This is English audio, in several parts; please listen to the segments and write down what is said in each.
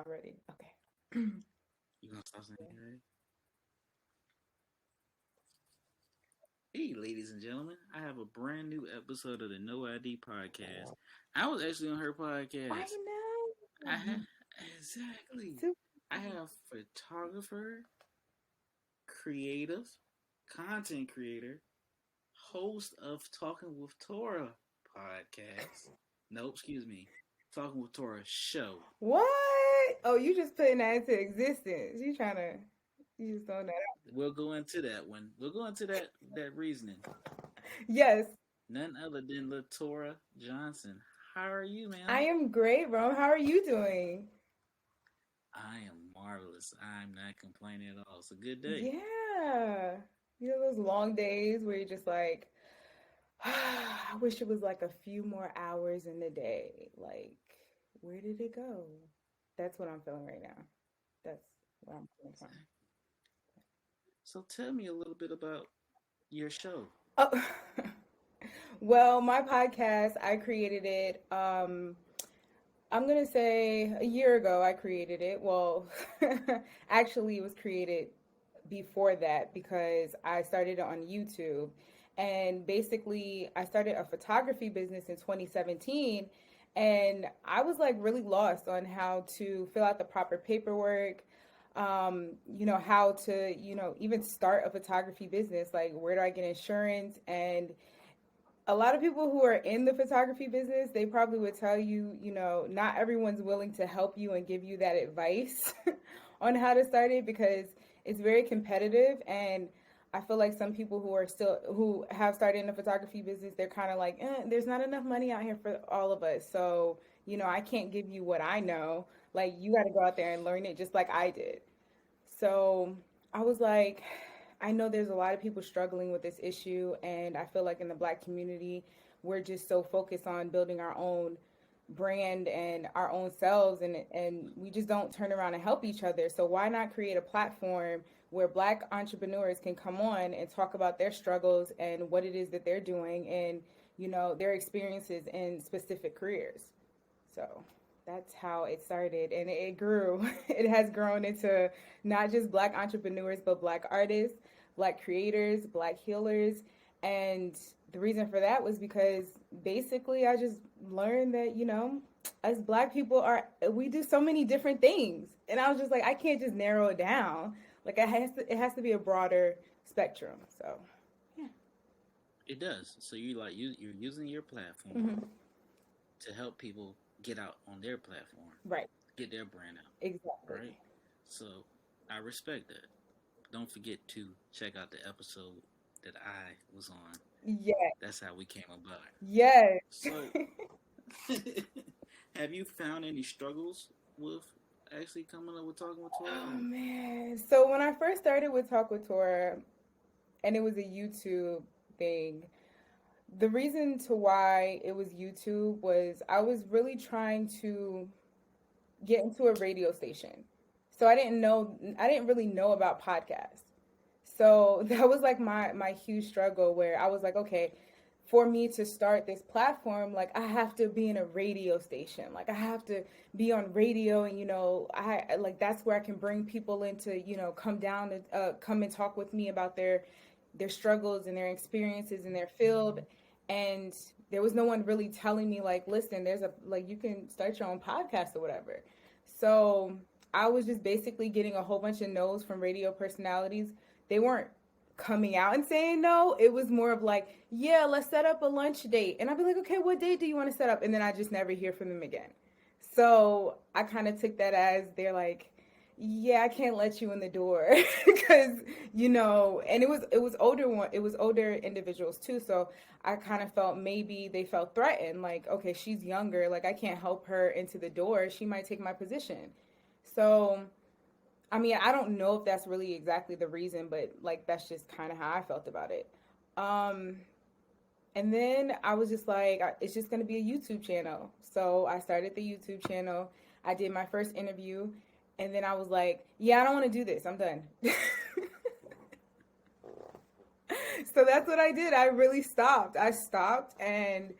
I'm ready. Okay. You gonna stop saying hey? Hey, ladies and gentlemen, I have a brand new episode of the No ID podcast. I was actually on her I podcast. I know. have exactly. Super. I have photographer, creative, content creator, host of Talking with Tora podcast. No, excuse me, Talking with Tora show. What? Oh, you just putting that into existence. You just throwing that out. We'll go into that one. We'll go into that reasoning. Yes, None other than Latora Johnson. How are you, I ma'am? am great, Rome. How are you doing? I am marvelous. I'm not complaining at all. It's a good day. Yeah. You know those long days where you're just like, I wish it was like a few more hours in the day. Like, where did it go? That's what I'm feeling right now. That's what I'm feeling from. So tell me a little bit about your show. Oh, well, my podcast, I created it. I'm gonna say a year ago I created it. Well, actually, it was created before that because I started it on YouTube. And basically, I started a photography business in 2017. And I was like really lost on how to fill out the proper paperwork, how to, even start a photography business. Like, where do I get insurance? And a lot of people who are in the photography business, they probably would tell you, not everyone's willing to help you and give you that advice on how to start it because it's very competitive. And I feel like some people who have started in the photography business, they're kind of like, there's not enough money out here for all of us. So, I can't give you what I know. Like, you got to go out there and learn it just like I did. So I was like, I know there's a lot of people struggling with this issue, and I feel like in the Black community, we're just so focused on building our own brand and our own selves, and we just don't turn around and help each other. So why not create a platform where Black entrepreneurs can come on and talk about their struggles and what it is that they're doing and their experiences in specific careers. So that's how it started, and it grew. It has grown into not just Black entrepreneurs, but Black artists, Black creators, Black healers. And the reason for that was because basically I just learned that, us Black people we do so many different things. And I was just like, I can't just narrow it down. Like, it has to be a broader spectrum. So, yeah. It does. So you're using your platform Hmm. to help people get out on their platform, Right. get their brand out, Exactly. right? So I respect that. Don't forget to check out the episode that I was on. Yeah. That's how we came about. Yes. So, have you found any struggles with actually coming up with talking with Tora? Oh man. So when I first started with Talk with Tora, and it was a YouTube thing, the reason to why it was YouTube was I was really trying to get into a radio station. So I didn't really know about podcasts. So that was like my huge struggle where I was like, okay, for me to start this platform, like I have to be in a radio station. Like I have to be on radio and I like that's where I can bring people into, come down and come and talk with me about their struggles and their experiences in their field. And there was no one really telling me like, listen, there's a like you can start your own podcast or whatever. So I was just basically getting a whole bunch of no's from radio personalities. They weren't coming out and saying no. It was more of like, yeah, let's set up a lunch date. And I'd be like, okay, what date do you want to set up? And then I just never hear from them again. So I kind of took that as they're like, yeah, I can't let you in the door because and it was older individuals too. So I kind of felt maybe they felt threatened, like, okay, she's younger, like I can't help her into the door. She might take my position. So I mean, I don't know if that's really exactly the reason, but like that's just kind of how I felt about it. Um, and then I was just like, it's just going to be a YouTube channel. So I started the YouTube channel. I did my first interview. And then I was like, yeah, I don't want to do this. I'm done. So that's what I did. I really stopped. I stopped and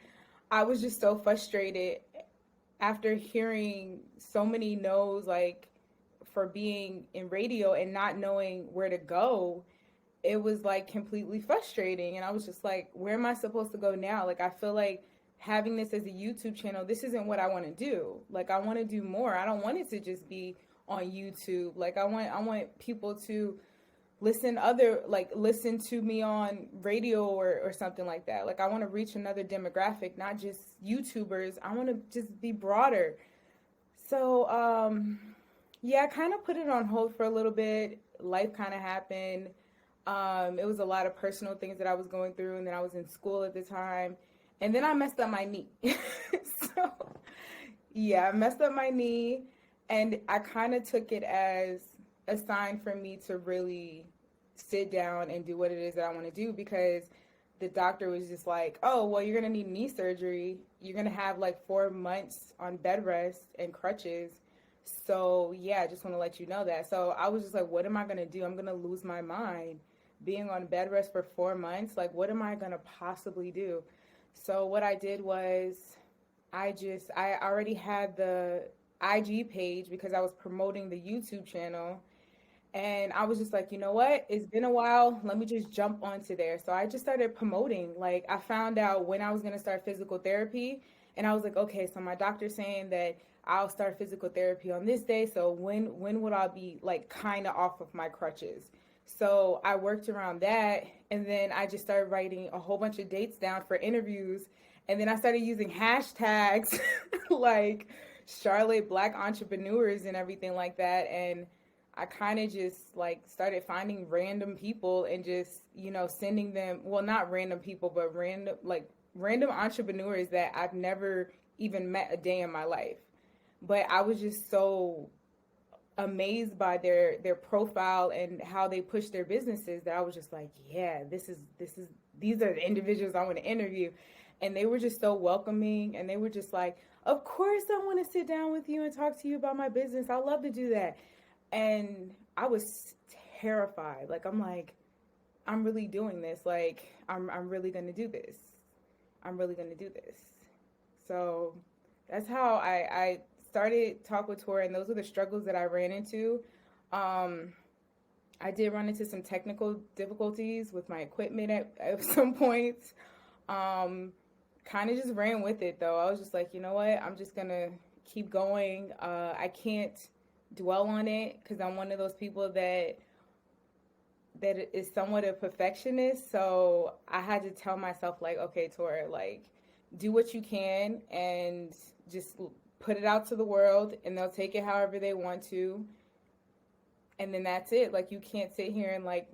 I was just so frustrated after hearing so many no's, like for being in radio and not knowing where to go, it was like completely frustrating. And I was just like, where am I supposed to go now? Like, I feel like having this as a YouTube channel, this isn't what I want to do. Like, I want to do more. I don't want it to just be on YouTube. Like, I want people to listen to me on radio or something like that. Like, I want to reach another demographic, not just YouTubers. I want to just be broader. So yeah, I kind of put it on hold for a little bit. Life kind of happened. It was a lot of personal things that I was going through, and then I was in school at the time, and then I messed up my knee. So yeah, I messed up my knee, and I kind of took it as a sign for me to really sit down and do what it is that I want to do, because the doctor was just like, "Oh, well, you're gonna need knee surgery. You're gonna have like 4 months on bed rest and crutches. So yeah, I just want to let you know that." So I was just like, "What am I gonna do? I'm gonna lose my mind, being on bed rest for 4 months. Like, what am I gonna possibly do?" So what I did was, I already had the IG page because I was promoting the YouTube channel. And I was just like, you know what? It's been a while. Let me just jump onto there. So I just started promoting. Like, I found out when I was going to start physical therapy. And I was like, okay, so my doctor's saying that I'll start physical therapy on this day. So when would I be like kind of off of my crutches? So I worked around that. And then I just started writing a whole bunch of dates down for interviews. And then I started using hashtags like Charlotte Black entrepreneurs and everything like that. And I kind of just like started finding random people and just, sending them, well, not random people, but random entrepreneurs that I've never even met a day in my life. But I was just so amazed by their profile and how they push their businesses that I was just like, yeah, this is these are the individuals I want to interview. And they were just so welcoming, and they were just like, of course I want to sit down with you and talk to you about my business. I love to do that. And I was terrified. Like, I'm like, I'm really doing this. Like, I'm really gonna do this. I'm really gonna do this. So that's how I started Talk with Tora, and those are the struggles that I ran into. Um, I did run into some technical difficulties with my equipment at some points. Um, Kind of just ran with it though. I was just like, you know what? I'm just gonna keep going. I can't dwell on it because I'm one of those people that is somewhat a perfectionist. So I had to tell myself, like, okay, Tora, like, do what you can and just put it out to the world, and they'll take it however they want to. And then that's it. Like, you can't sit here and, like,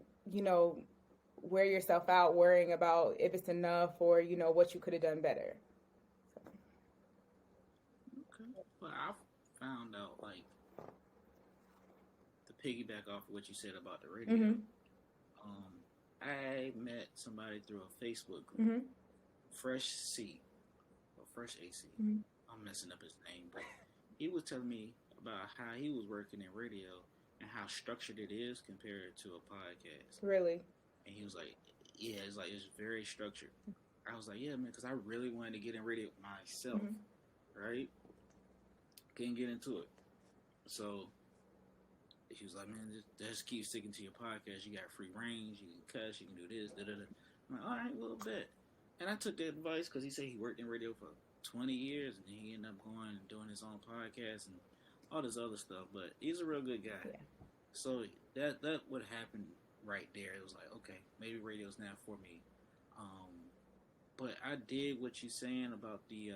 wear yourself out worrying about if it's enough or, what you could have done better. Okay. Well, I found out, like, to piggyback off of what you said about the radio, Mm-hmm. I met somebody through a Facebook group, Mm-hmm. Fresh C, or Fresh AC. Mm-hmm. I'm messing up his name, but he was telling me about how he was working in radio and how structured it is compared to a podcast. Really? And he was like, "Yeah, it's very structured." I was like, "Yeah, man," because I really wanted to get in radio myself, Mm-hmm. right? Couldn't get into it, so he was like, "Man, just keep sticking to your podcast. You got free range. You can cuss. You can do this. Da da da." I'm like, "All right, a little bit." And I took that advice because he said he worked in radio for 20 years, and he ended up going and doing his own podcast and all this other stuff. But he's a real good guy. Yeah. So that would happen right there. It was like, okay, maybe radio's not for me. But I did what you're saying about the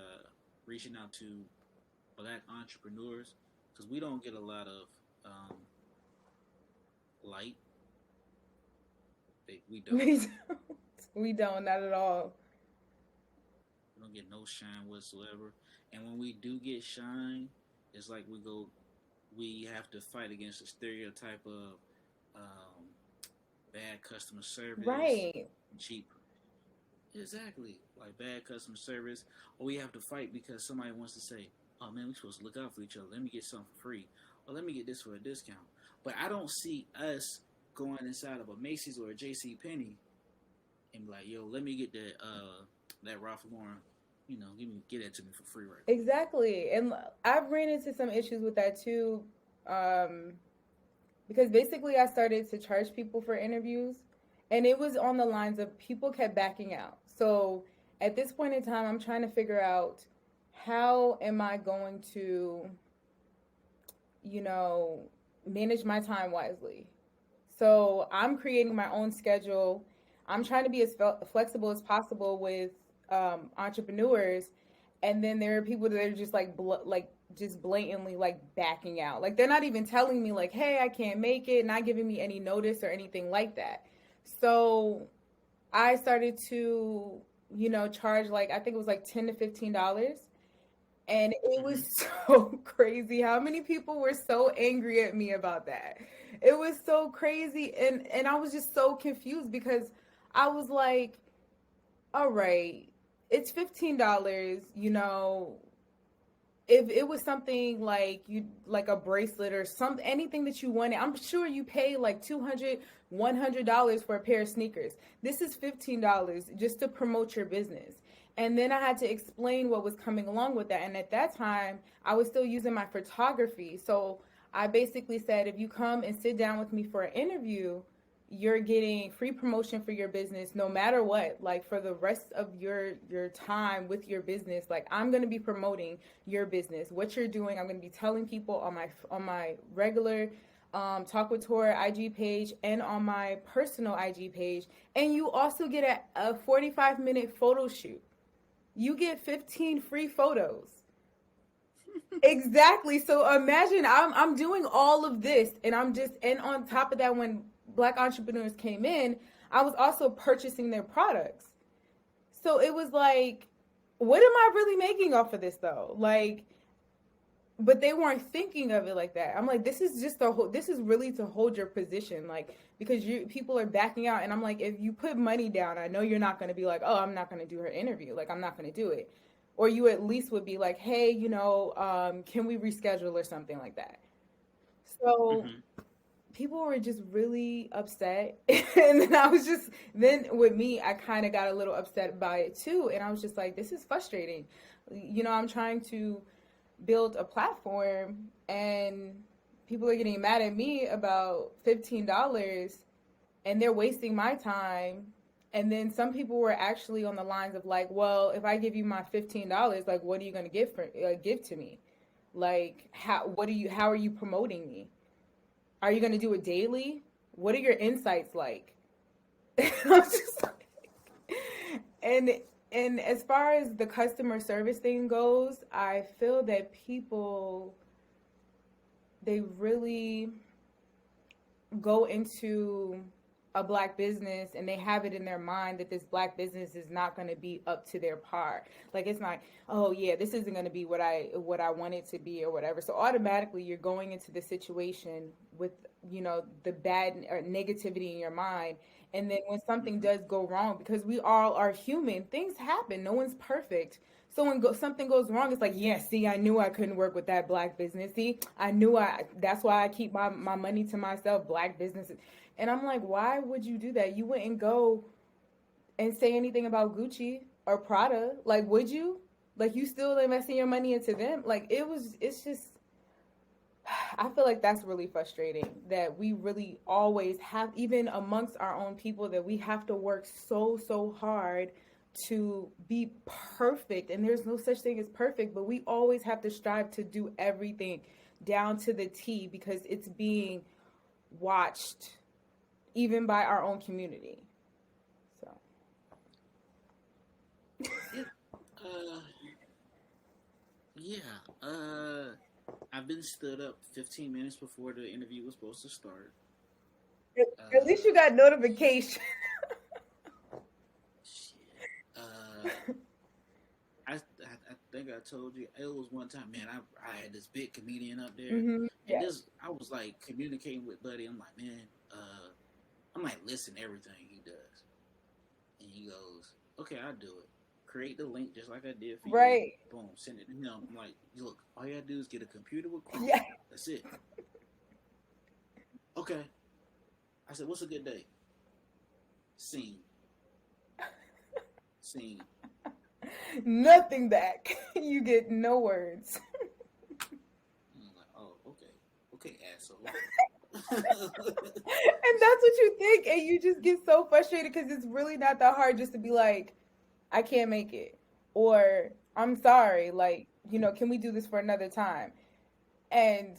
reaching out to black entrepreneurs, because we don't get a lot of light. We don't. We don't. We don't, not at all. We don't get no shine whatsoever. And when we do get shine, it's like we have to fight against the stereotype of bad customer service, Right. cheap. Exactly, like bad customer service, or we have to fight because somebody wants to say, "Oh man, we're supposed to look out for each other. Let me get something for free, or let me get this for a discount." But I don't see us going inside of a Macy's or a J.C. Penney and be like, "Yo, let me get that Ralph Lauren, get that to me for free right quick. Exactly. And I've ran into some issues with that too. Um, because basically I started to charge people for interviews, and it was on the lines of people kept backing out. So at this point in time, I'm trying to figure out how am I going to, you know, manage my time wisely. So I'm creating my own schedule. I'm trying to be as flexible as possible with entrepreneurs, and then there are people that are just like just blatantly like backing out. Like they're not even telling me like, "Hey, I can't make it," not giving me any notice or anything like that. So I started to, charge like I think it was like $10 to $15, and it Mm-hmm. was so crazy how many people were so angry at me about that. It was so crazy, and I was just so confused because I was like, all right, it's $15, if it was something like you like a bracelet or some anything that you wanted, I'm sure you pay like $200 $100 for a pair of sneakers. This is $15 just to promote your business. And then I had to explain what was coming along with that, and at that time I was still using my photography. So I basically said, if you come and sit down with me for an interview, you're getting free promotion for your business no matter what. Like for the rest of your time with your business, like I'm going to be promoting your business, what you're doing. I'm going to be telling people on my regular Talk with Tora IG page and on my personal IG page. And you also get a 45-minute photo shoot. You get 15 free photos. Exactly. So imagine I'm doing all of this, and on top of that, when black entrepreneurs came in, I was also purchasing their products. So it was like, what am I really making off of this though? Like, but they weren't thinking of it like that. I'm like, this is really to hold your position, like, because people are backing out, and I'm like, if you put money down, I know you're not going to be like, oh, I'm not going to do her interview, like I'm not going to do it, or you at least would be like, hey, can we reschedule or something like that. So Mm-hmm. people were just really upset, and then with me, I kind of got a little upset by it too, and I was just like, this is frustrating. I'm trying to build a platform, and people are getting mad at me about $15, and they're wasting my time. And then some people were actually on the lines of like, well, if I give you my $15, like what are you going to give to me? Like how are you promoting me? Are you going to do it daily? What are your insights like? I was just like, and and as far as the customer service thing goes, I feel that people, they really go into a black business and they have it in their mind that this black business is not going to be up to their par. Like it's not, oh yeah, this isn't going to be what I want it to be or whatever. So automatically you're going into the situation with, the bad or negativity in your mind. And then when something Mm-hmm. does go wrong, because we all are human, things happen. No one's perfect. So when something goes wrong, it's like, yeah, see, I knew I couldn't work with that black business. See, that's why I keep my money to myself, black businesses. And I'm like, why would you do that? You wouldn't go and say anything about Gucci or Prada. Like, would you? Like, you still investing your money into them? Like, it's just, I feel like that's really frustrating that we really always have, even amongst our own people, that we have to work so hard to be perfect. And there's no such thing as perfect, but we always have to strive to do everything down to the T because it's being watched even by our own community. So, It, uh, yeah. I've been stood up 15 minutes before the interview was supposed to start. at least you Uh, got notification. shit. I think I told you it was one time, man. I had this big comedian up there, and Yes. this I was like communicating with Buddy. I'm like, man, I'm like, listen to everything he does, and he goes, okay, I'll do it. Create the link just like I did for you. Right. Boom, send it to him. I'm like, look, all you gotta do is get a computer with Chrome. Yeah. That's it. Okay. I said, what's a good day? Scene. Scene. Nothing back. You get no words. And I'm like, oh, okay, okay, asshole. And that's what you think, and you just get so frustrated because it's really not that hard just to be like, I can't make it, or I'm sorry, like, can we do this for another time? And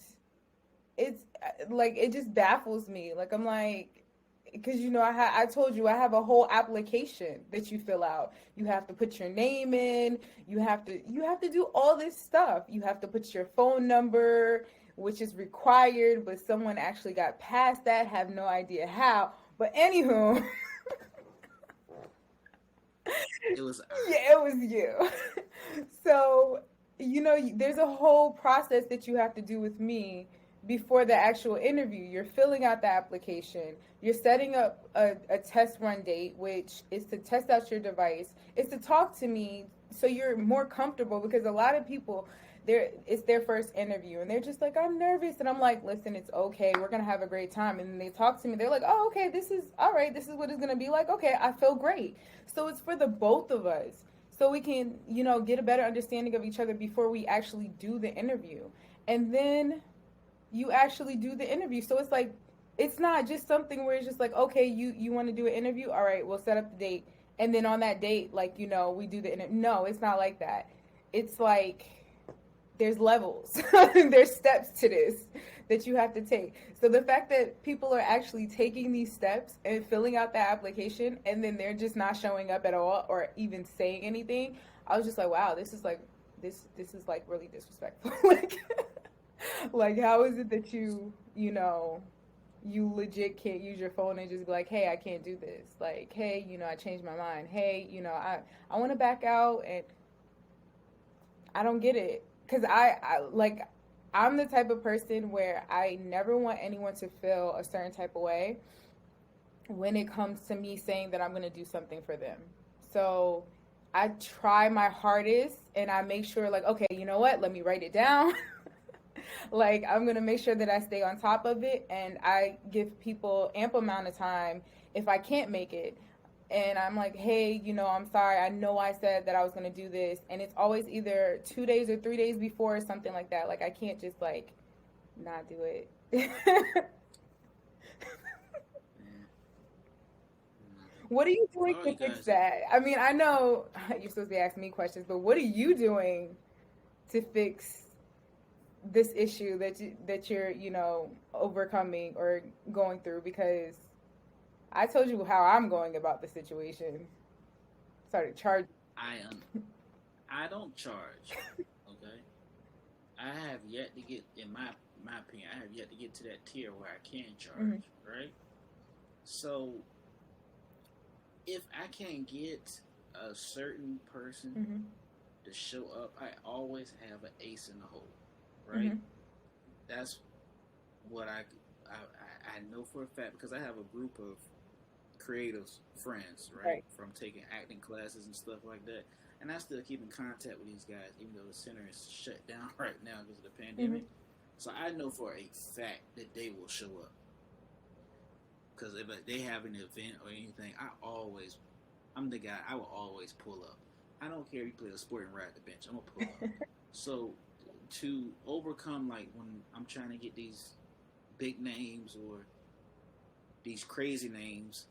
it's like it just baffles me. Like I'm like, because I told you I have a whole application that you fill out. You have to put your name in. You have to do all this stuff. You have to put your phone number, which is required, but someone actually got past that. Have no idea how. But anywho, It was I. yeah, it was you. So, there's a whole process that you have to do with me before the actual interview. You're filling out the application. You're setting up a test run date, which is to test out your device. It's to talk to me so you're more comfortable because a lot of people, it's their first interview and they're just like, I'm nervous. And I'm like, listen, it's okay. We're going to have a great time. And then they talk to me. They're like, oh, okay, this is all right. This is what it's going to be like. Okay, I feel great. So it's for the both of us. So we can, get a better understanding of each other before we actually do the interview. And then you actually do the interview. So it's like, it's not just something where it's just like, okay, you want to do an interview? All right, we'll set up the date. And then on that date, like, we do the interview. No, it's not like that. It's like, there's levels. There's steps to this that you have to take. So the fact that people are actually taking these steps and filling out the application and then they're just not showing up at all or even saying anything, I was just like, wow, this is like really disrespectful. Like how is it that you legit can't use your phone and just be like, hey, I can't do this. Like, hey, I changed my mind. Hey, I want to back out, and I don't get it. Because I'm the type of person where I never want anyone to feel a certain type of way when it comes to me saying that I'm going to do something for them. So I try my hardest and I make sure, like, okay, you know what? Let me write it down. Like, I'm going to make sure that I stay on top of it and I give people ample amount of time if I can't make it. And I'm like, hey, I'm sorry. I know I said that I was going to do this. And it's always either 2 days or 3 days before or something like that. Like, I can't just, like, not do it. What are you doing All to you fix guys, that? I mean, I know you're supposed to be asking me questions, but what are you doing to fix this issue that you're, overcoming or going through? Because I told you how I'm going about the situation. Started charging. I I don't charge. Okay, I have yet to get, in my opinion, I have yet to get to that tier where I can Mm-hmm. charge. Right. So if I can't get a certain person Mm-hmm. to show up, I always have an ace in the hole. Right. Mm-hmm. That's what I know for a fact because I have a group of creative friends, right, Right. from taking acting classes and stuff like that. And I still keep in contact with these guys, even though the center is shut down right now because of the Mm-hmm. pandemic. So I know for a fact that they will show up. Because if they have an event or anything, I'm the guy, I will always pull up. I don't care if you play a sport and ride the bench, I'm going to pull up. So to overcome, like, when I'm trying to get these big names or these crazy names,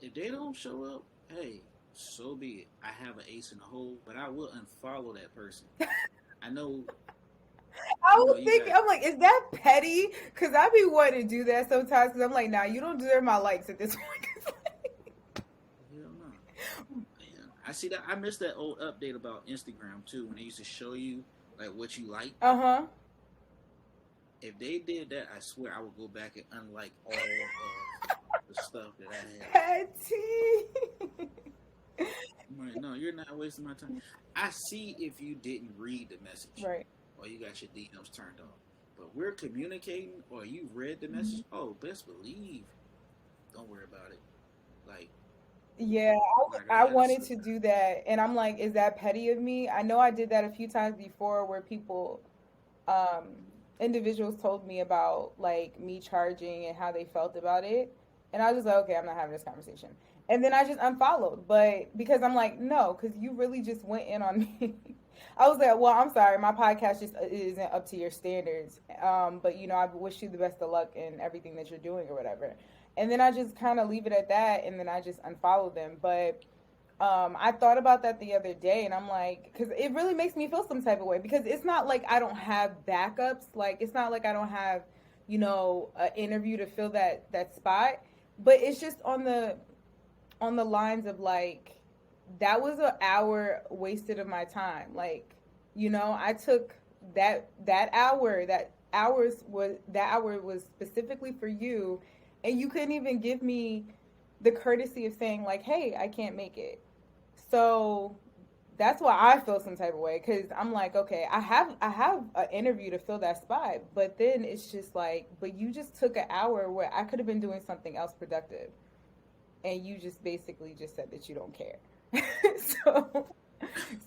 if they don't show up, hey, so be it. I have an ace in the hole, but I will unfollow that person. I know, I you know, was you thinking, got, I'm like, is that petty? Because I be wanting to do that sometimes. Because I'm like, nah, you don't deserve my likes at this point. hell no. Man, I see that. I missed that old update about Instagram too, when they used to show you like what you like. Uh huh. If they did that, I swear I would go back and unlike all of the stuff that I have. Petty. I'm like, no, you're not wasting my time. I see if you didn't read the message Right. or you got your DMs turned on. But we're communicating or you read the Mm-hmm. message. Oh, best believe. Don't worry about it. Like, Yeah, like I I had a wanted to do that, and I'm like, is that petty of me? I know I did that a few times before, where people, um, individuals told me about like me charging and how they felt about it, and I was just like, okay, I'm not having this conversation. And then I just unfollowed, but because I'm like, no, because you really just went in on me. I was like, well, I'm sorry, my podcast just isn't up to your standards. But I wish you the best of luck in everything that you're doing or whatever. And then I just kind of leave it at that, and then I just unfollow them. But I thought about that the other day, and I'm like, because it really makes me feel some type of way. Because it's not like I don't have backups. Like it's not like I don't have, an interview to fill that spot. But it's just on the lines of like that was an hour wasted of my time. Like, I took that hour was specifically for you, and you couldn't even give me the courtesy of saying like, "Hey, I can't make it." So that's why I feel some type of way because I'm like, okay, I have an interview to fill that spot, but then it's just like, but you just took an hour where I could have been doing something else productive, and you just basically just said that you don't care. so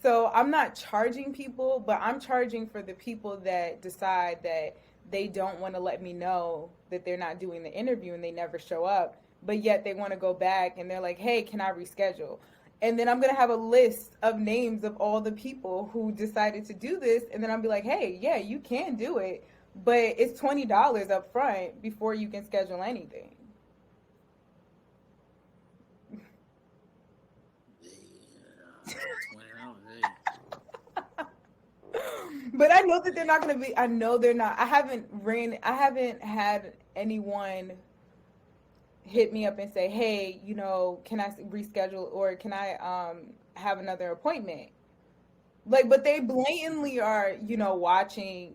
so I'm not charging people, but I'm charging for the people that decide that they don't want to let me know that they're not doing the interview and they never show up, but yet they want to go back and they're like, "Hey, can I reschedule?" And then I'm going to have a list of names of all the people who decided to do this, and then I'll be like, "Hey, yeah, you can do it, but it's $20 up front before you can schedule anything." Yeah, $20. But I know that they're not going to be. I know they're not. I haven't had anyone hit me up and say, "Hey, can I reschedule or can I have another appointment?" Like, but they blatantly are, watching,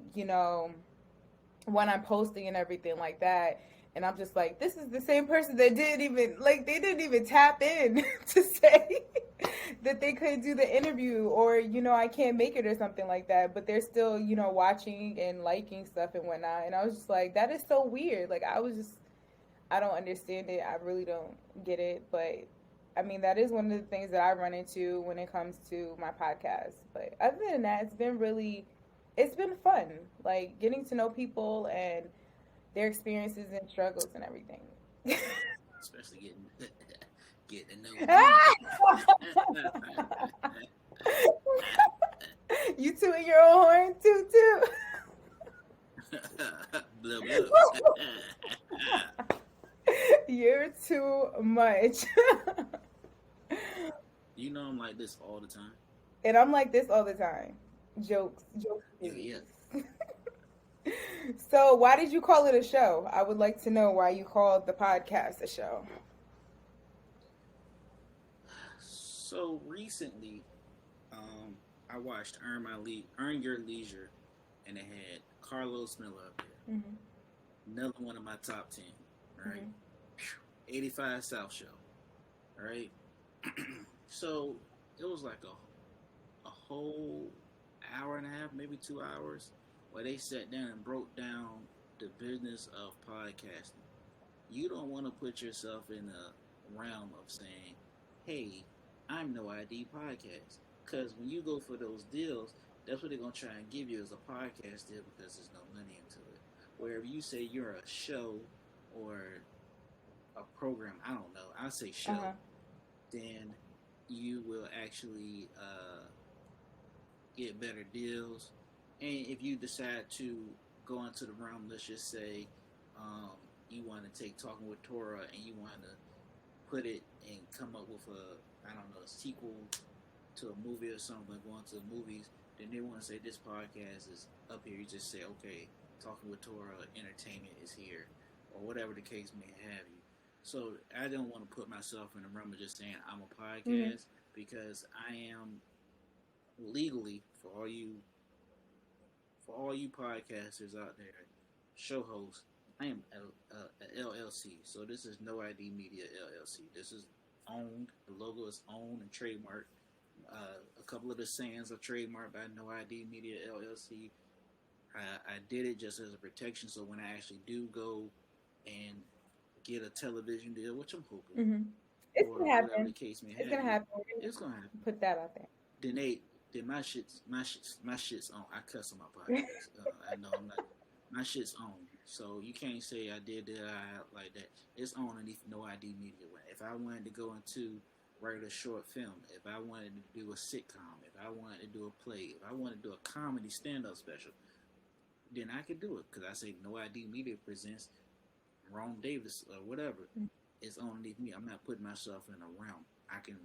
when I'm posting and everything like that. And I'm just like, this is the same person that they didn't even tap in to say that they couldn't do the interview or, I can't make it or something like that. But they're still, watching and liking stuff and whatnot. And I was just like, that is so weird. Like, I don't understand it. I really don't get it. But I mean, that is one of the things that I run into when it comes to my podcast. But other than that, it's been fun, like getting to know people and their experiences and struggles and everything. Especially getting to know me. You tooting your own horn too. Blah blah. You're too much. You know I'm like this all the time. And I'm like this all the time. Jokes. Yeah, yeah. So, why did you call it a show? I would like to know why you called the podcast a show. So recently, I watched Earn Your Leisure, and it had Carlos Miller up there. Hmm. Another one of my top 10. Right, Hmm. 85 South Show. Right, so it was like a whole hour and a half, maybe 2 hours, where they sat down and broke down the business of podcasting. You don't want to put yourself in a realm of saying, "Hey, I'm No ID Podcast," because when you go for those deals, that's what they're gonna try and give you as a podcast deal because there's no money into it. Where if you say you're a show or a program, I don't know, I say Uh show, huh. then you will actually get better deals. And if you decide to go into the realm, let's just say um, you want to take Talking with Tora and you want to put it and come up with I don't know, a sequel to a movie or something, going to the movies, then they want to say this podcast is up here. You just say, okay, Talking with Tora Entertainment is here, or whatever the case may have you. So I don't want to put myself in the realm of just saying I'm a Hmm. podcast because I am legally for all you podcasters out there, show hosts, I am a LLC. So this is No ID Media LLC. This is owned. The logo is owned and trademarked. A couple of the sayings are trademarked by No ID Media LLC. I did it just as a protection, so when I actually do go and get a television deal, which I'm hoping, Hmm. It's or gonna whatever the happen. case may It's have gonna you, happen. We're gonna it's gonna happen. put that out Then my shit's on. I cuss on my podcast. I know I'm not. My shit's on. So you can't say I did that like that. It's on underneath no ID media. If I wanted to go into write a short film, if I wanted to do a sitcom, if I wanted to do a play, if I wanted to do a comedy stand up special, then I could do it because I say no ID media presents Ron Davis or whatever. It's on underneath me. I'm not putting myself in a realm. I can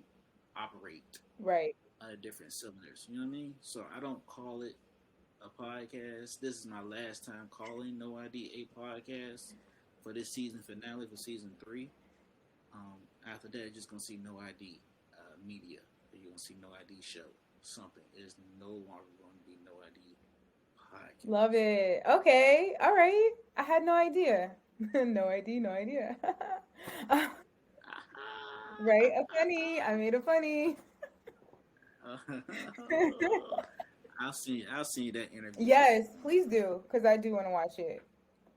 operate Right. under different cylinders. You know what I mean? So I don't call it a podcast. This is my last time calling No ID a podcast for this season finale for season 3. After that, you're just gonna see No ID media. You're gonna see No ID show. Something. It is no longer going to be No ID podcast. Love it. Okay. All right. I had no idea. No idea. No idea. Right. A funny. I made a funny. I'll see that interview. Yes, please do, because I do want to watch it.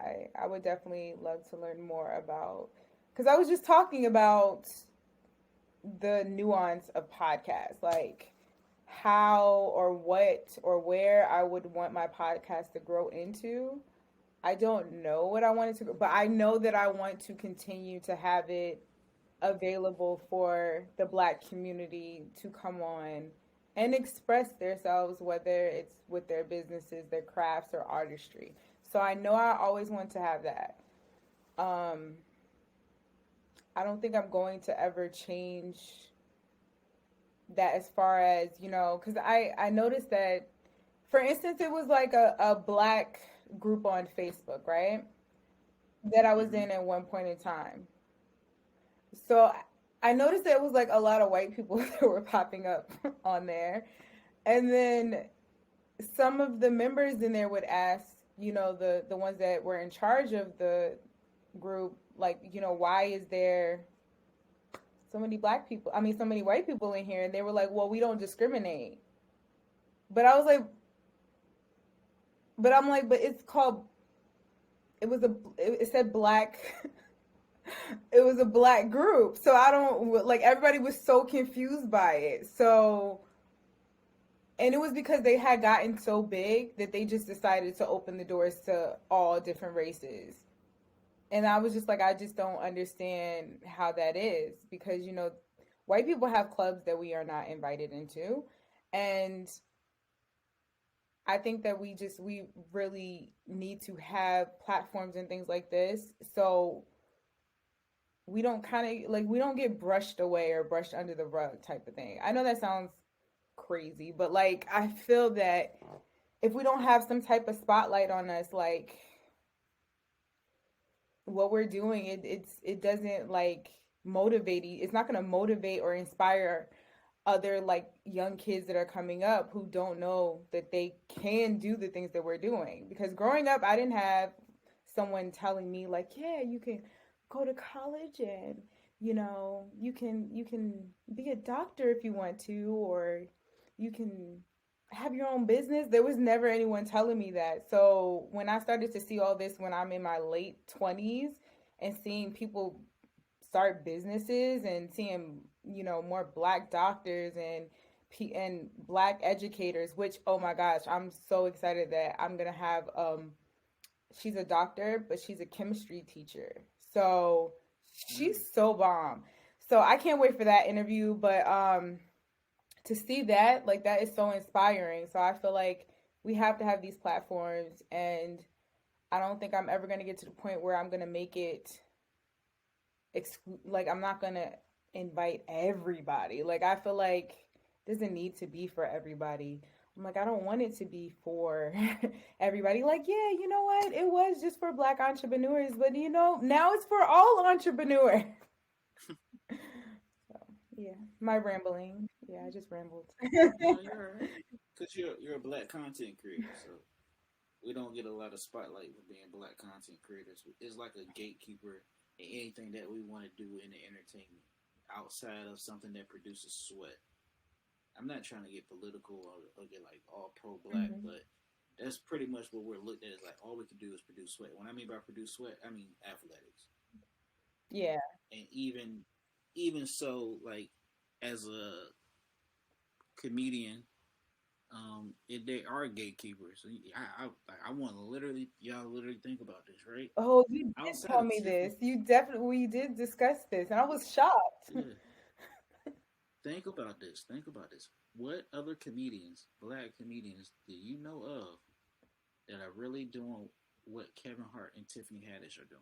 I would definitely love to learn more about, because I was just talking about the nuance of podcasts, like how or what or where I would want my podcast to grow into. I don't know what I want it to, but I know that I want to continue to have it available for the Black community to come on and express themselves, whether it's with their businesses, their crafts, or artistry. So I know I always want to have that. Um, I don't think I'm going to ever change that, as far as, because I noticed that, for instance, it was like a Black group on Facebook, right? That I was Mm-hmm. in at one point in time. So I noticed that it was like a lot of white people that were popping up on there. And then some of the members in there would ask, the ones that were in charge of the group, like, why is there so many black people? I mean, so many white people in here. And they were like, well, we don't discriminate. But I was like, but I'm like, but it's called, it said black. It was a black group. So I don't, like, everybody was so confused by it. So, and it was because they had gotten so big that they just decided to open the doors to all different races. And I was just like, I just don't understand how that is, because, white people have clubs that we are not invited into. And I think that we really need to have platforms and things like this. So we don't kind of, like, we don't get brushed away or brushed under the rug type of thing. I know that sounds crazy, but like, I feel that if we don't have some type of spotlight on us, like what we're doing, it doesn't like motivate you. It's not going to motivate or inspire other like young kids that are coming up who don't know that they can do the things that we're doing. Because growing up, I didn't have someone telling me like, yeah, you can go to college and you can be a doctor if you want to, or you can have your own business. There was never anyone telling me that. So when I started to see all this when I'm in my late 20s and seeing people start businesses and seeing, more black doctors and black educators, which, oh my gosh, I'm so excited that I'm going to have she's a doctor, but she's a chemistry teacher. So Mm. she's so bomb. So I can't wait for that interview, but to see that, like, that is so inspiring. So I feel like we have to have these platforms, and I don't think I'm ever going to get to the point where I'm going to make it like, I'm not going to invite everybody. Like, I feel like it doesn't need to be for everybody. I'm like, I don't want it to be for everybody. Like, yeah, you know what? It was just for black entrepreneurs, but now it's for all entrepreneurs. So, yeah, my rambling. Yeah, I just rambled. No, you're all right. Cause you're a black content creator, so we don't get a lot of spotlight for being black content creators. It's like a gatekeeper in anything that we want to do in the entertainment outside of something that produces sweat. I'm not trying to get political or get like all pro black, Hmm. but that's pretty much what we're looked at as like all we can do is produce sweat. When I mean by produce sweat, I mean athletics. Yeah. And even so, like as a comedian, They are gatekeepers. I want to literally y'all literally think about this, right? Oh, you did Outside tell of me Tiffany, this. You definitely we did discuss this, and I was shocked. yeah. Think about this. Think about this. What other comedians, black comedians, do you know of that are really doing what Kevin Hart and Tiffany Haddish are doing?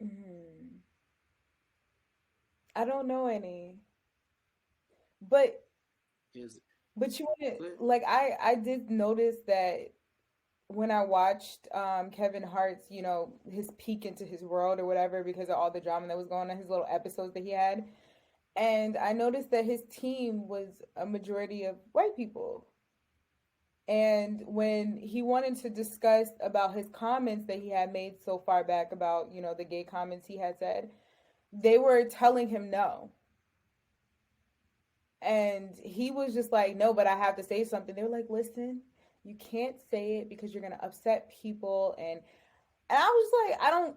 Hmm. I don't know any, but Is you wouldn't But like I did notice that when I watched Kevin Hart's, his peek into his world or whatever because of all the drama that was going on, his little episodes that he had. And I noticed that his team was a majority of white people. And when he wanted to discuss about his comments that he had made so far back about, the gay comments he had said, they were telling him no. And he was just like, no, but I have to say something. They were like, listen, you can't say it because you're going to upset people. And I was like, I don't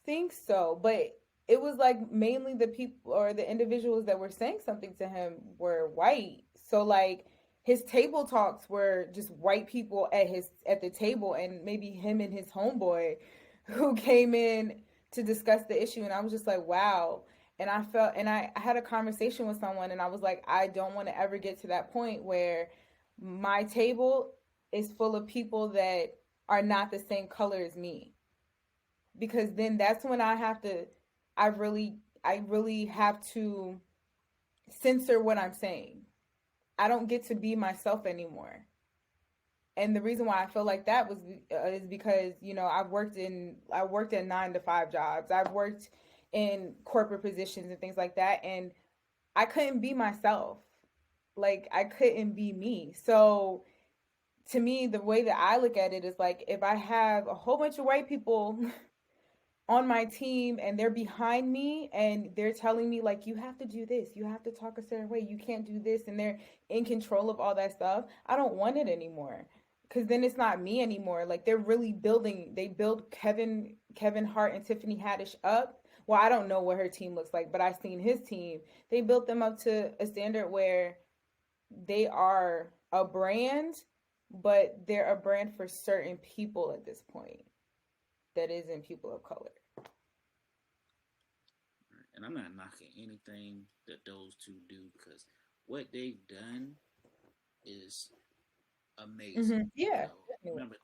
think so. But it was like mainly the people or the individuals that were saying something to him were white. So like his table talks were just white people at the table and maybe him and his homeboy who came in to discuss the issue. And I was just like, wow. And I had a conversation with someone and I was like, I don't want to ever get to that point where my table is full of people that are not the same color as me, because then that's when I really have to censor what I'm saying. I don't get to be myself anymore. And the reason why I feel like that was is because I worked in 9 to 5 jobs. I've worked in corporate positions and things like that, and I couldn't be myself. Like I couldn't be me. So to me, the way that I look at it is like if I have a whole bunch of white people on my team and they're behind me and they're telling me like you have to do this, you have to talk a certain way, you can't do this, and they're in control of all that stuff, I don't want it anymore. Cuz then it's not me anymore. Like they build Kevin Hart and Tiffany Haddish up. Well, I don't know what her team looks like, but I've seen his team. They built them up to a standard where they are a brand, but they're a brand for certain people at this point that isn't people of color. and I'm not knocking anything that those two do because what they've done is amazing. You Yeah, know, definitely. remember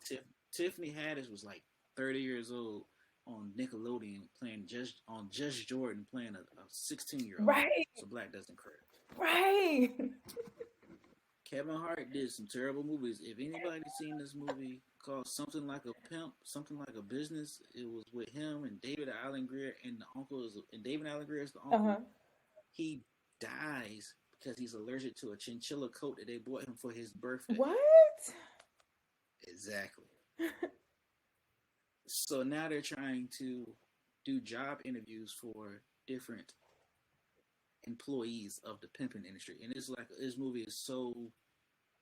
Tiffany Haddish was like 30 years old on Nickelodeon playing Just Jordan playing a 16-year old. Right, So black doesn't crack. right. Kevin Hart did some terrible movies. If anybody's seen this movie called Something Like a Pimp, Something Like a Business, it was with him and David Allen Greer, and the uncle is and David Allen Greer is the Uh-huh. uncle. He dies because he's allergic to a chinchilla coat that they bought him for his birthday. What? Exactly. So now they're trying to do job interviews for different employees of the pimping industry, and it's like this movie is so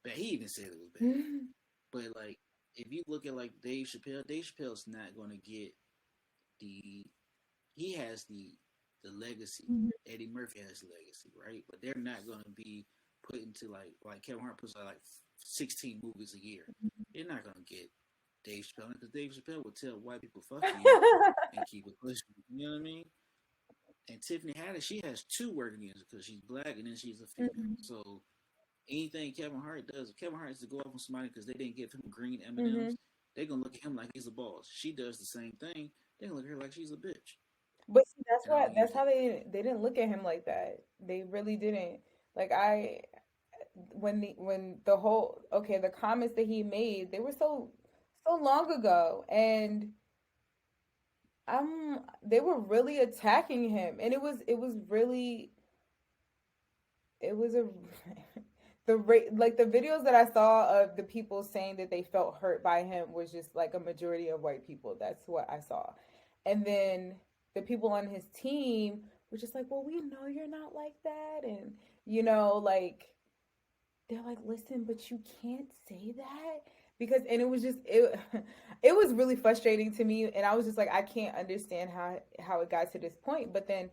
bad. He even said it was bad. But like, if you look at like Dave Chappelle's not going to get the. He has the legacy. Eddie Murphy has legacy, right? But they're not going to be put into like Kevin Hart puts out like 16 movies a year. They're not going to get Dave Chappelle because Dave Chappelle would tell white people "fuck you" and keep it pushing. You know what I mean? And Tiffany Haddish, she has two working units because she's black and then she's a female. So anything Kevin Hart does, if Kevin Hart has to go off on somebody because they didn't give him green M and Hmm. M's, they're gonna look at him like he's a boss. She does the same thing. They're gonna look at her like she's a bitch. But see, that's And I'm why gonna use that's that. how they didn't look at him like that. They really didn't. Like I when the whole okay, the comments that he made, they were so long ago, and they were really attacking him, and it was really it was a like the videos that I saw of the people saying that they felt hurt by him was just like a majority of white people. That's what I saw. And then the people on his team were just like, "Well, we know you're not like that." And like they're like, "Listen, but you can't say that." Because and it was just it was really frustrating to me, and I was just like, I can't understand how it got to this point. But then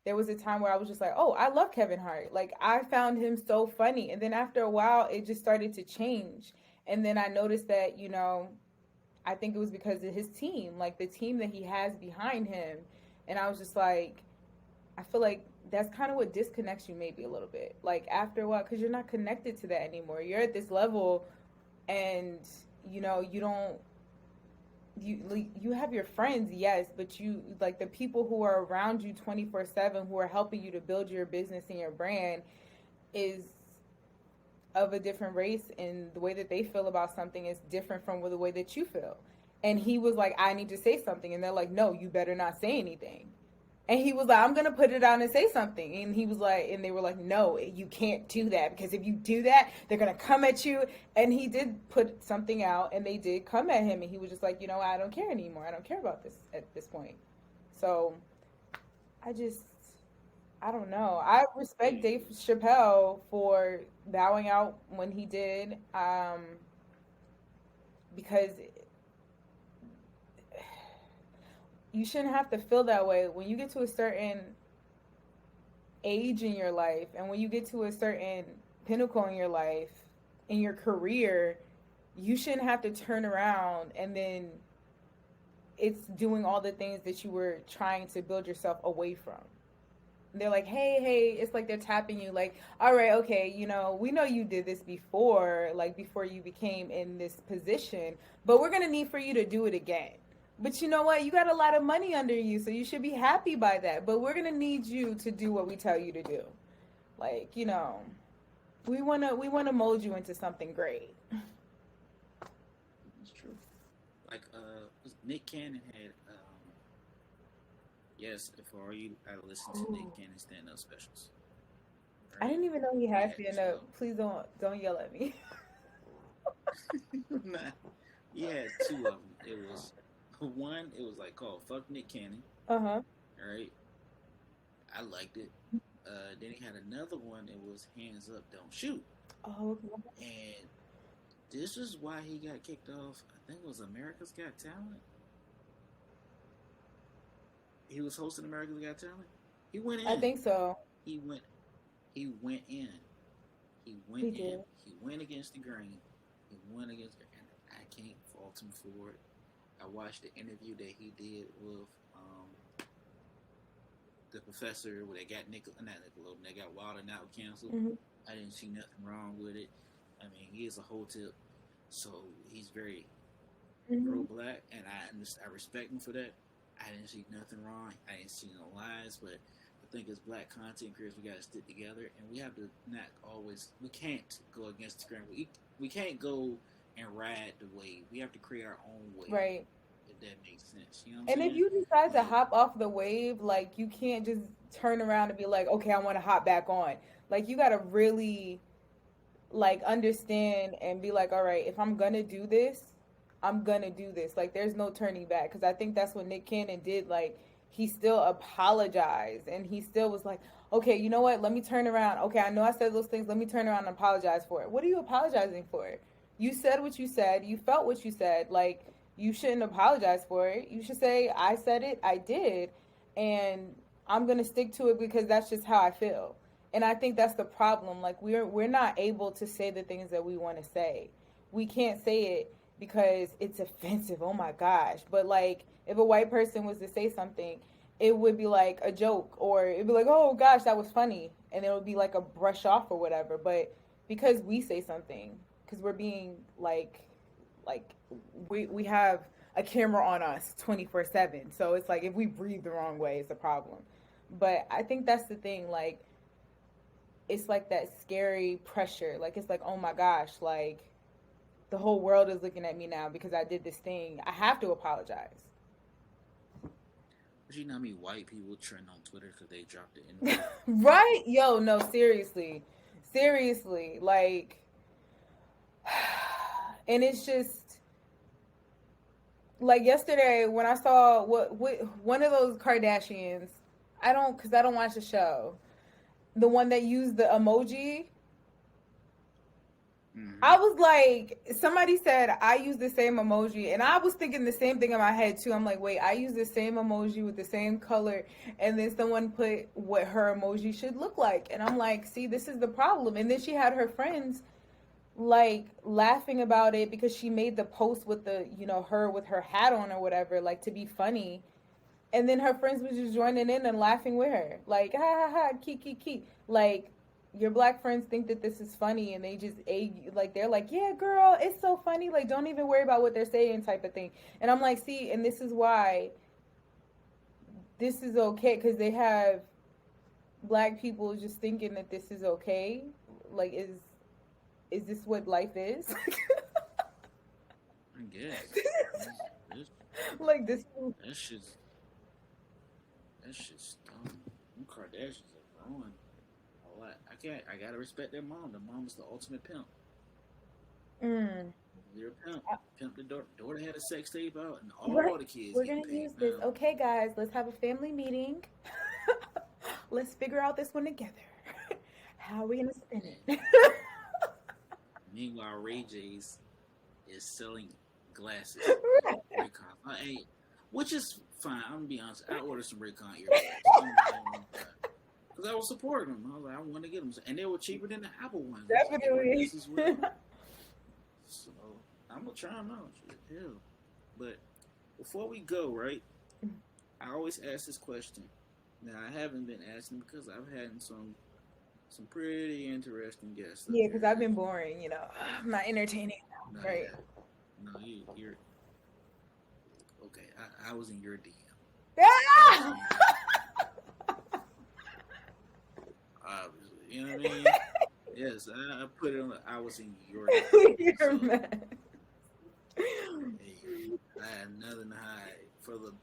there was a time where I was just like, oh, I love Kevin Hart. Like, I found him so funny. And then after a while, it just started to change. And then I noticed that, I think it was because of his team, like the team that he has behind him. And I was just like, I feel like that's kind of what disconnects you maybe a little bit. Like after a while, because you're not connected to that anymore. You're at this level, and you don't. You have your friends, yes, but you like the people who are around you 24/7, who are helping you to build your business and your brand, is of a different race, and the way that they feel about something is different from the way that you feel. And he was like, I need to say something. And they're like, no, you better not say anything. And he was like, I'm going to put it out and say something. And he was like, and they were like, no, you can't do that, because if you do that, they're going to come at you. And he did put something out, and they did come at him. And he was just like, I don't care anymore. I don't care about this at this point. So I don't know. I respect Dave Chappelle for bowing out when he did, because you shouldn't have to feel that way when you get to a certain age in your life, and when you get to a certain pinnacle in your life, in your career. You shouldn't have to turn around and then it's doing all the things that you were trying to build yourself away from. They're like, hey, it's like they're tapping you, like, all right, okay, we know you did this before, like before you became in this position, but we're gonna need for you to do it again. But you know what? You got a lot of money under you, so you should be happy by that. But we're gonna need you to do what we tell you to do. Like, we wanna mold you into something great. It's true. Like Nick Cannon had yes, for all you I listen to Nick Cannon stand up specials. I Right? didn't even know he He had had stand two of up. Please don't yell at me. them. Nah, he had two of them. It was one. It was like called "Fuck Nick Cannon." Uh-huh. Right? I liked it. Then he had another one. It was "Hands Up, Don't Shoot," Oh, and this is why he got kicked off. I think it was America's Got Talent. He was hosting America's Got Talent. He went I in. think so. He went. He went in. He He went in. did. He went against the grain. He went against the grain. I can't fault him for it. I watched the interview that he did with the professor where they got not Nickelodeon, they got Wild and Out canceled. Hmm. I didn't see nothing wrong with it. I mean, he is a whole tip, so he's very Hmm. pro-black, and I respect him for that. I didn't see nothing wrong. I didn't see no lies, but I think as black content creators, we got to stick together, and we have to not always. We can't go against the grain. We can't go and ride the wave. We have to create our own wave. Right. If that makes sense, you know what I'm And if saying? you decide to Like, hop off the wave, like you can't just turn around and be like, okay, I want to hop back on. Like you got to really like understand and be like, all right, if I'm gonna do this, I'm gonna do this. Like there's no turning back. Because I think that's what Nick Cannon did. Like he still apologized, and he still was like, okay, you know what, let me turn around. Okay, I know I said those things, let me turn around and apologize for it. What are you apologizing for? You said what you said, you felt what you said. Like you shouldn't apologize for it. You should say, I said it, I did, and I'm gonna stick to it because that's just how I feel. And I think that's the problem. Like we're not able to say the things that we want to say. We can't say it because it's offensive. Oh my gosh. But like if a white person was to say something, it would be like a joke, or it'd be like, "Oh gosh, that was funny." And it would be like a brush off or whatever. But because we say something, because we're being like we have a camera on us 24/7. So it's like if we breathe the wrong way, it's a problem. But I think that's the thing, like it's like that scary pressure. Like it's like, oh my gosh, like the whole world is looking at me now because I did this thing. I have to apologize. but you know how many white people trend on Twitter because they dropped the N word? Right? Yo, no, seriously. Seriously. Like, and it's just like yesterday when I saw what one of those Kardashians, because I don't watch the show, the one that used the emoji, Mm-hmm. I was like, somebody said I use the same emoji, and I was thinking the same thing in my head too. I'm like, wait, I use the same emoji with the same color, and then someone put what her emoji should look like, and I'm like, see, this is the problem. And then she had her friends like laughing about it because she made the post with the, her with her hat on or whatever, like to be funny. And then her friends was just joining in and laughing with her, like ha ha ha, key. Like your black friends think that this is funny, and they just like they're like, yeah, girl, it's so funny. Like, don't even worry about what they're saying, type of thing. And I'm like, see, and this is why this is okay, because they have black people just thinking that this is okay. Like, is this what life is? I guess. This, Like this. that shit's that shit's dumb. Them Kardashians are growing a lot. I gotta respect their mom. The mom is the ultimate pimp. Mm. They're a pimp. Pimp the daughter. Daughter had a sex tape out, and We're all the kids we're getting gonna paid use this. now. Okay, guys, let's have a family meeting. Let's figure out this one together. How are we gonna spin it? Meanwhile, Ray J's is selling glasses with Raycon. Hey, which is fine. I'm gonna be honest. I ordered some Raycon earbuds. I'm not even because I was supporting them. I was like, I want to get them, and they were cheaper than the Apple ones. They work Definitely. just as well. So I'm gonna try them out. Hell, but before we go, right? I always ask this question. Now I haven't been asking because I've had some pretty interesting guests up Yeah, because I've here. been boring. I'm not entertaining. No, Right. yeah, no, you're okay. I was in your DM. I was Ah! in your DM. Obviously, you know what I mean. Yes, I put it on. I was in your DM. You're So, a mess. hey, I had nothing to hide for the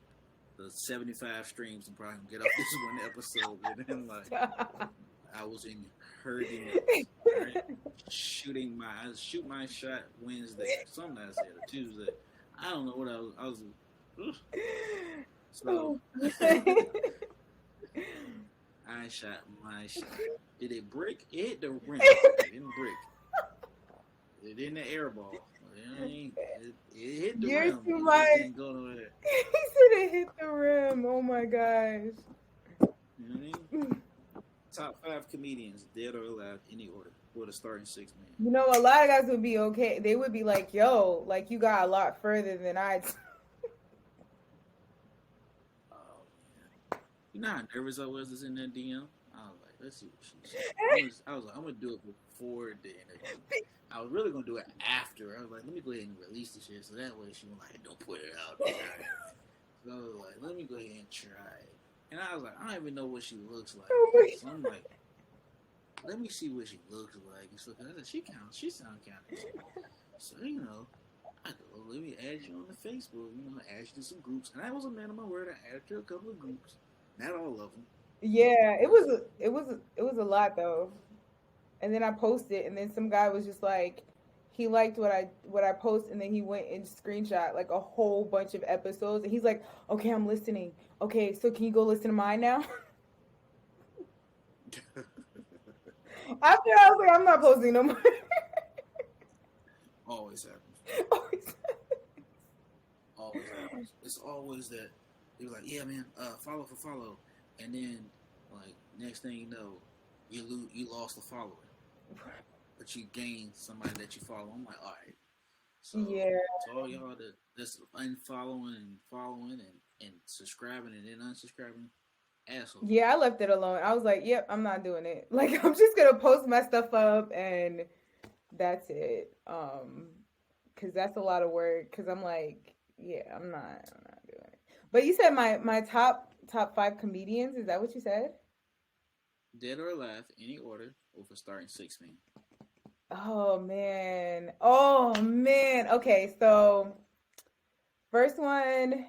75 streams. I'm probably gonna get off this one episode, and then like I was in her DMs. All right, I shoot my shot Wednesday, something I said, or Tuesday. I don't know what I was. So I shot my shot. Did it break? It hit the rim. It didn't break. It didn't the air ball. It hit the You're rim. too It much. just didn't go nowhere. He said it hit the rim. Oh my gosh. You know what I mean? Top 5 comedians, dead or alive, any order, for the starting 6 man. A lot of guys would be okay. They would be like, yo, like you got a lot further than I. Oh man, you know how nervous I was in that DM. I was like, let's see what she said. I was like, I'm gonna do it before the interview. I was really gonna do it after. I was like, let me go ahead and release the shit, so that way she was like, don't put it out there. So I was like, let me go ahead and try it. And I was like, I don't even know what she looks like. So I'm like, let me see what she looks like. And so I said, she sounds kind of cool. So, I go, let me add you on the Facebook, add you to some groups. And I was a man of my word. I added to a couple of groups. Not all of them. Yeah, it was a lot though. And then I posted, and then some guy was just like, he liked what I posted, and then he went and screenshot like a whole bunch of episodes, and he's like, okay, I'm listening. Okay, so can you go listen to mine now? After I was like, I'm not posting no more. Always happens. Always happens. It's always that they're like, yeah, man, follow for follow, and then like next thing you know, you lost a follower, but you gained somebody that you follow. I'm like, all right. So Yeah. to all y'all that's unfollowing and following and subscribing and then unsubscribing, asshole. Yeah, I left it alone. I was like, yep, I'm not doing it. Like, I'm just gonna post my stuff up and that's it. Cause that's a lot of work. Cause I'm like, yeah, I'm not doing it. But you said my top 5 comedians. Is that what you said? Dead or alive, any order, or for starting 6 man. Oh man. Oh man. Okay, so first one,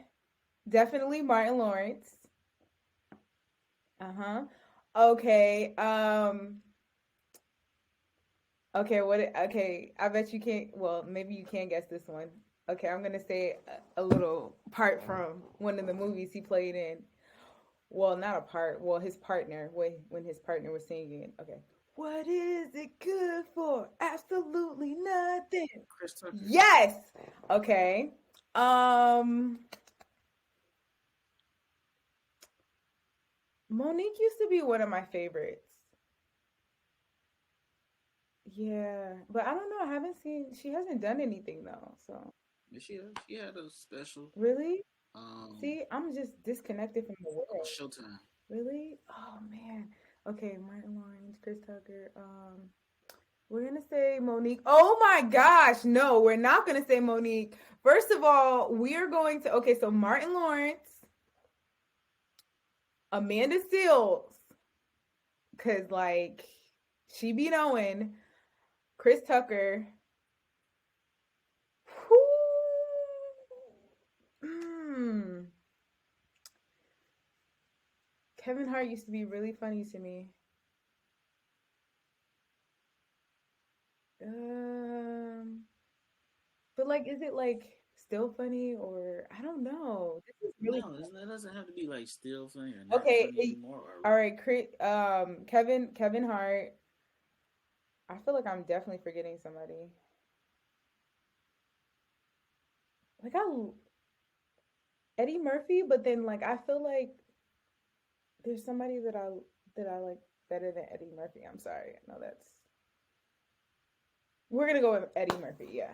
definitely Martin Lawrence. Uh-huh. Okay. Okay, I bet you can't, well, maybe you can guess this one. Okay, I'm gonna say a little part from one of the movies he played in. Well, not a part. Well, his partner when his partner was singing. Okay. What is it good for? Absolutely nothing. Chris Tucker. Yes. Okay. Um, Monique used to be one of my favorites. Yeah, but I don't know. I haven't seen. She hasn't done anything though. So Yeah, she had a special really, um see, I'm just disconnected from the on world. Showtime. Really? Oh man. Okay, Martin Lawrence, Chris Tucker. We're gonna say Monique. Oh my gosh, no, we're not gonna say Monique. First of all, we are going to. Okay, so Martin Lawrence, Amanda Seals, cause like she be knowing. Chris Tucker. Hmm. Kevin Hart used to be really funny to me. Um, but like, is it like still funny or I don't know. This is really No, it doesn't have to be like still funny or not okay. funny anymore. Or All right, Kevin Hart. I feel like I'm definitely forgetting somebody. Like Eddie Murphy, but then like I feel like there's somebody that I like better than Eddie Murphy. I'm sorry. No, that's we're gonna go with Eddie Murphy. Yeah,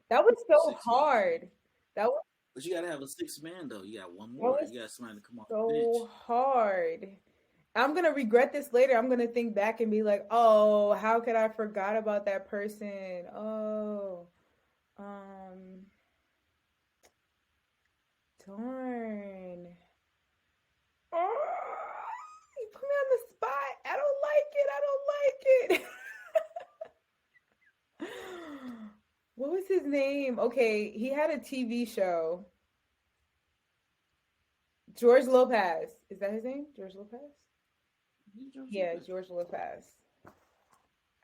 that was so 6 man. hard. That was But you gotta have a 6 man though. You got one that more. was You got somebody to come off the bench. so hard. I'm gonna regret this later. I'm gonna think back and be like, oh, how could I forgot about that person? Oh, um, darn. Oh, you put me on the spot. I don't like it. I don't like it. What was his name? Okay, he had a TV show. George Lopez. Is that his name? George Lopez? Yeah, George Lopez.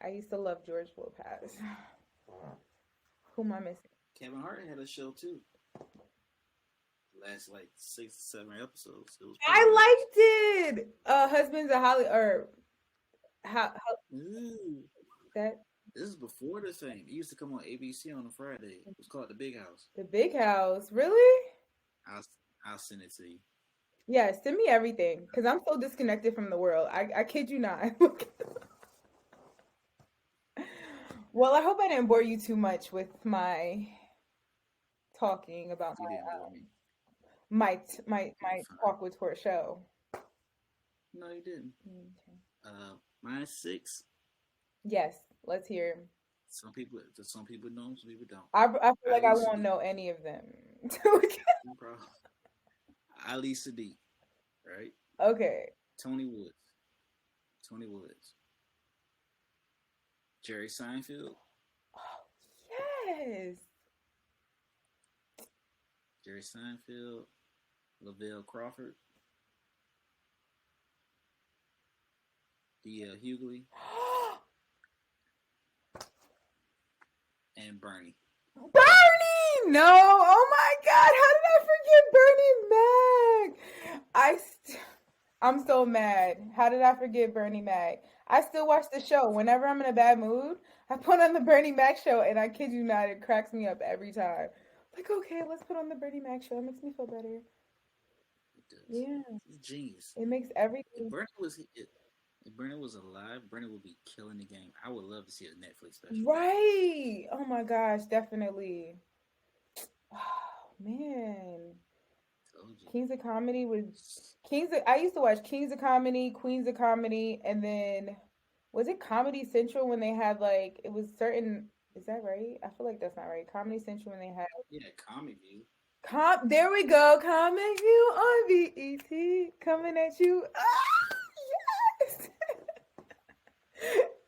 I used to love George Lopez. Who am I missing? Kevin Hart had a show too. Last like 6 or 7 episodes. It was pretty good. I liked it. Husbands of Holly or how Ooh. that This is before the thing. It used to come on ABC on a Friday. It was called The Big House. the Big House. Really? I'll I'll send it to you. Yeah, send me everything because I'm so disconnected from the world. I kid you not. Well, I hope I didn't bore you too much with my talking about You didn't bore me. my talk with Tora show. No, you didn't. Okay. Mine's 6. Yes, let's hear. Some people know, some people don't. I feel like I Ali won't Sadiq. know any of them. No problem. Ali Sadiq, right? Okay. Tony Woods. Tony Woods. Jerry Seinfeld. Yes. Jerry Seinfeld. Lavelle Crawford. D.L. Hughley. And Bernie. Bernie! No! Oh my God! How did I forget Bernie Mac? I'm so mad. How did I forget Bernie Mac? I still watch the show. Whenever I'm in a bad mood, I put on the Bernie Mac show, and I kid you not, it cracks me up every time. Like, okay, let's put on the Bernie Mac show. It makes me feel better. It does. Yeah, He's a genius. it makes If everything Bernie was alive, Bernie would be killing the game. I would love to see a Netflix special. right. Oh my gosh, definitely. Oh man. Told you. Kings of Comedy was I used to watch Kings of Comedy, Queens of Comedy, and then was it Comedy Central when they had like it was certain is that right? I feel like that's not right. Comedy Central when they had Yeah, Comic View. there we go, Comic View on BET coming at you. Ah, yes.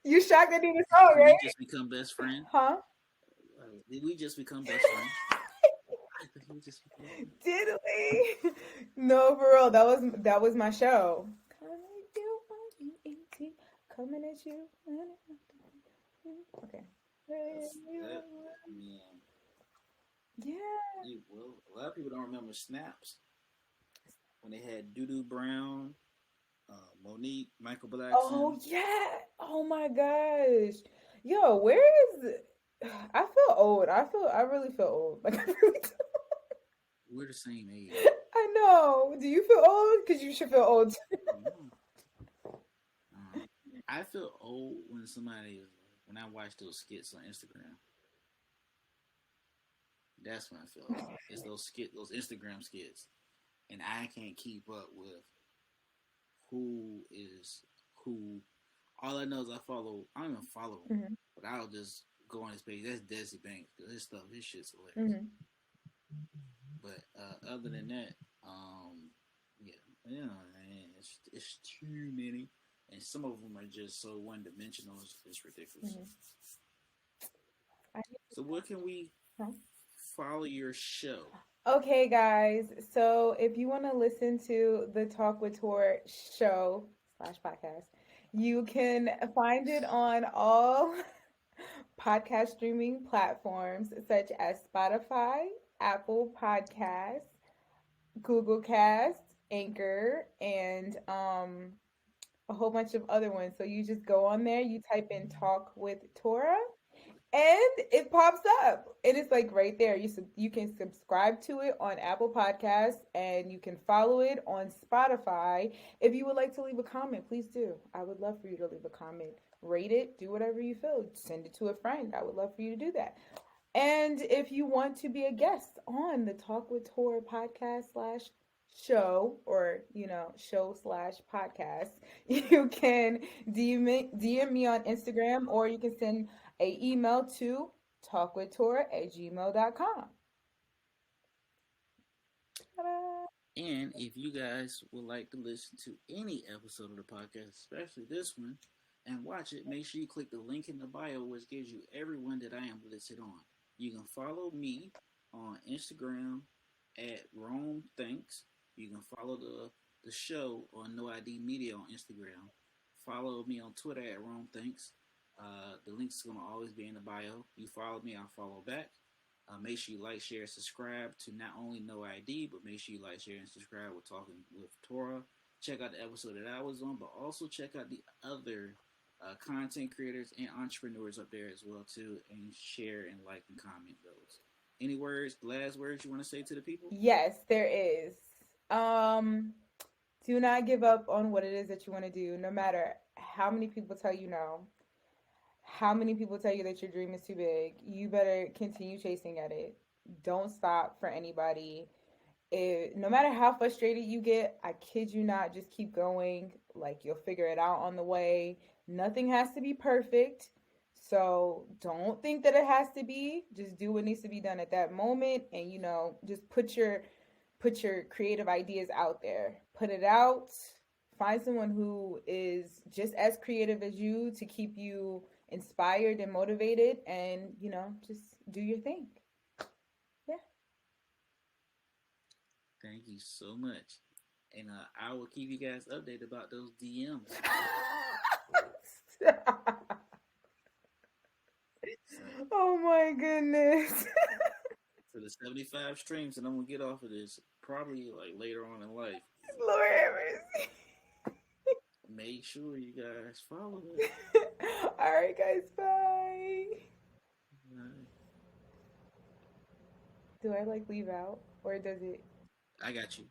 You shocked I did the song, Did right? we just become best friends? Huh? Did we just become best friends? Did we? No, for real. That was my show. Coming at you. Okay. Yeah. Well, a lot of people don't remember Snaps when they had Doo Doo Brown Monique, Michael Blackson. Oh yeah. Oh my gosh. Yo, where is I feel old. I really feel old. Like I really do. We're the same age. I know. Do you feel old? Because you should feel old. No. Um, I feel old when when I watch those skits on Instagram. That's when I feel old. It's those Instagram skits, and I can't keep up with who is who. All I know is I don't even follow him, Hmm. but I'll just go on his page. That's Desi Banks because his shit's hilarious. Hmm. But other than that, yeah, man, it's too many, and some of them are just so one dimensional. It's ridiculous. Hmm. I, So where can we huh? follow your show? Okay, guys. So if you want to listen to the Talk with Tor show slash podcast, you can find it on all podcast streaming platforms such as Spotify, Apple Podcasts, Google Cast, Anchor, and a whole bunch of other ones. So you just go on there, you type in Talk with Tora, and it pops up. It is like right there. You can subscribe to it on Apple Podcasts, and you can follow it on Spotify. If you would like to leave a comment, please do. I would love for you to leave a comment. Rate it, do whatever you feel. Send it to a friend. I would love for you to do that. And if you want to be a guest on the Talk with Tor podcast slash show, or show slash podcast, you can DM me on Instagram, or you can send a email to talkwithtor@gmail.com. Ta-da. And if you guys would like to listen to any episode of the podcast, especially this one, and watch it, make sure you click the link in the bio, which gives you every one that I am listed on. You can follow me on Instagram at Rome Thanks. You can follow the show on No ID Media on Instagram. Follow me on Twitter at Rome Thanks. The links is gonna always be in the bio. You follow me, I'll follow back. Make sure you like, share, subscribe to not only No ID, but make sure you like, share, and subscribe. We're talking with Tora. Check out the episode that I was on, but also check out the other content creators and entrepreneurs up there as well too, and share and like and comment those. Any words, last words you want to say to the people? Yes, there is. Um, do not give up on what it is that you want to do, no matter how many people tell you no, how many people tell you that your dream is too big. You better continue chasing at it. Don't stop for anybody. No matter how frustrated you get, I kid you not, just keep going. Like, you'll figure it out on the way. Nothing has to be perfect. So don't think that it has to be. Just do what needs to be done at that moment, and just put your creative ideas out there. Put it out. Find someone who is just as creative as you to keep you inspired and motivated, and just do your thing. Yeah. Thank you so much. And I will keep you guys updated about those DMs. So Oh my goodness. for the 75 streams, and I'm gonna get off of this probably like later on in life. Lord have mercy. Make sure you guys follow it. All right, guys. Bye. Right. Do I like leave out, or does it? I got you.